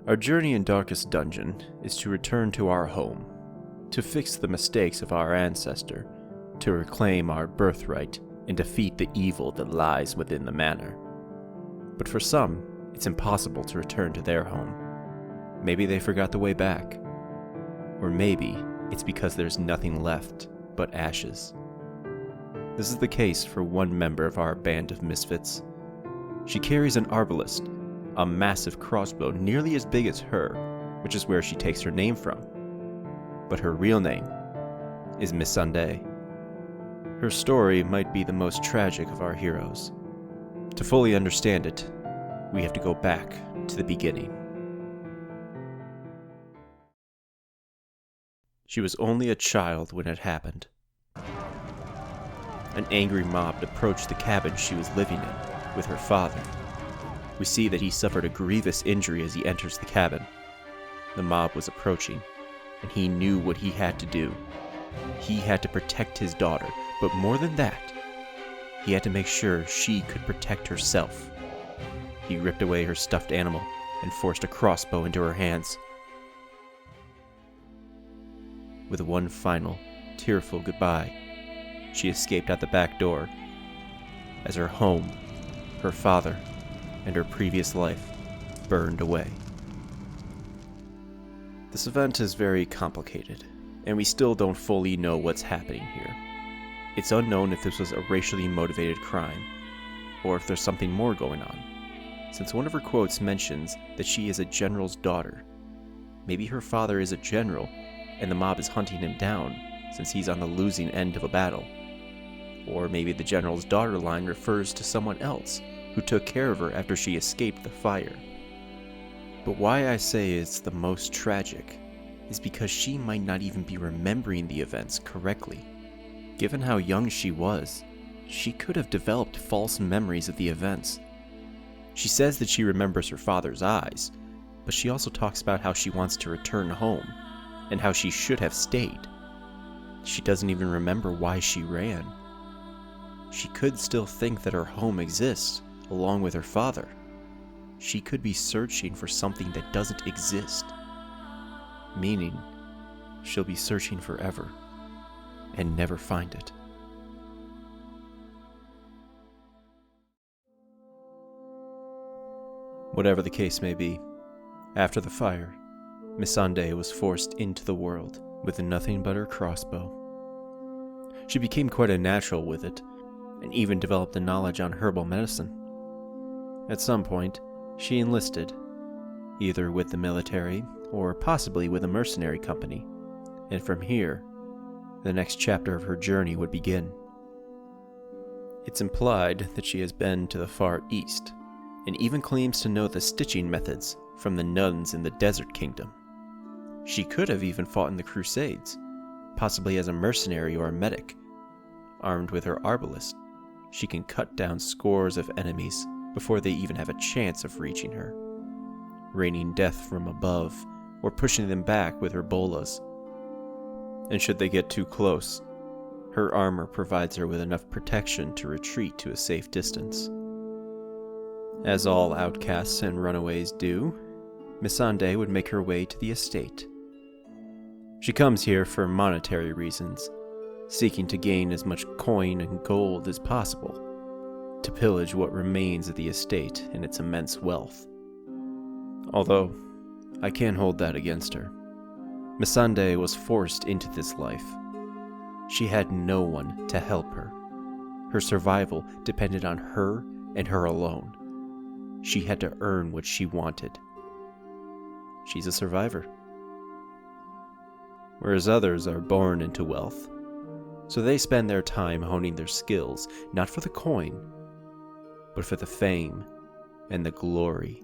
Our journey in Darkest Dungeon is to return to our home, to fix the mistakes of our ancestor, to reclaim our birthright and defeat the evil that lies within the manor. But for some, it's impossible to return to their home. Maybe they forgot the way back. Or maybe it's because there's nothing left but ashes. This is the case for one member of our band of misfits. She carries an Arbalest, a massive crossbow nearly as big as her, which is where she takes her name from. But her real name is Missandei. Her story might be the most tragic of our heroes. To fully understand it, we have to go back to the beginning. She was only a child when it happened. An angry mob approached the cabin she was living in with her father. We see that he suffered a grievous injury as he enters the cabin. The mob was approaching, and he knew what he had to do. He had to protect his daughter, but more than that, he had to make sure she could protect herself. He ripped away her stuffed animal and forced a crossbow into her hands. With one final, tearful goodbye, she escaped out the back door, as her home, her father, and her previous life burned away. This event is very complicated, and we still don't fully know what's happening here. It's unknown if this was a racially motivated crime, or if there's something more going on, since one of her quotes mentions that she is a general's daughter. Maybe her father is a general, and the mob is hunting him down, since he's on the losing end of a battle. Or maybe the general's daughter line refers to someone else who took care of her after she escaped the fire. But why I say it's the most tragic is because she might not even be remembering the events correctly. Given how young she was, she could have developed false memories of the events. She says that she remembers her father's eyes, but she also talks about how she wants to return home, and how she should have stayed. She doesn't even remember why she ran. She could still think that her home exists, along with her father. She could be searching for something that doesn't exist. Meaning, she'll be searching forever, and never find it. Whatever the case may be, after the fire, Missandei was forced into the world with nothing but her crossbow. She became quite a natural with it, and even developed a knowledge on herbal medicine. At some point, she enlisted, either with the military or possibly with a mercenary company, and from here, the next chapter of her journey would begin. It's implied that she has been to the Far East, and even claims to know the stitching methods from the nuns in the Desert Kingdom. She could have even fought in the Crusades, possibly as a mercenary or a medic. Armed with her Arbalest, she can cut down scores of enemies before they even have a chance of reaching her, raining death from above or pushing them back with her bolas. And should they get too close, her armor provides her with enough protection to retreat to a safe distance. As all outcasts and runaways do, Missandei would make her way to the estate. She comes here for monetary reasons, seeking to gain as much coin and gold as possible, to pillage what remains of the estate and its immense wealth. Although, I can't hold that against her. Missandei was forced into this life. She had no one to help her. Her survival depended on her and her alone. She had to earn what she wanted. She's a survivor. Whereas others are born into wealth, so they spend their time honing their skills, not for the coin, but for the fame and the glory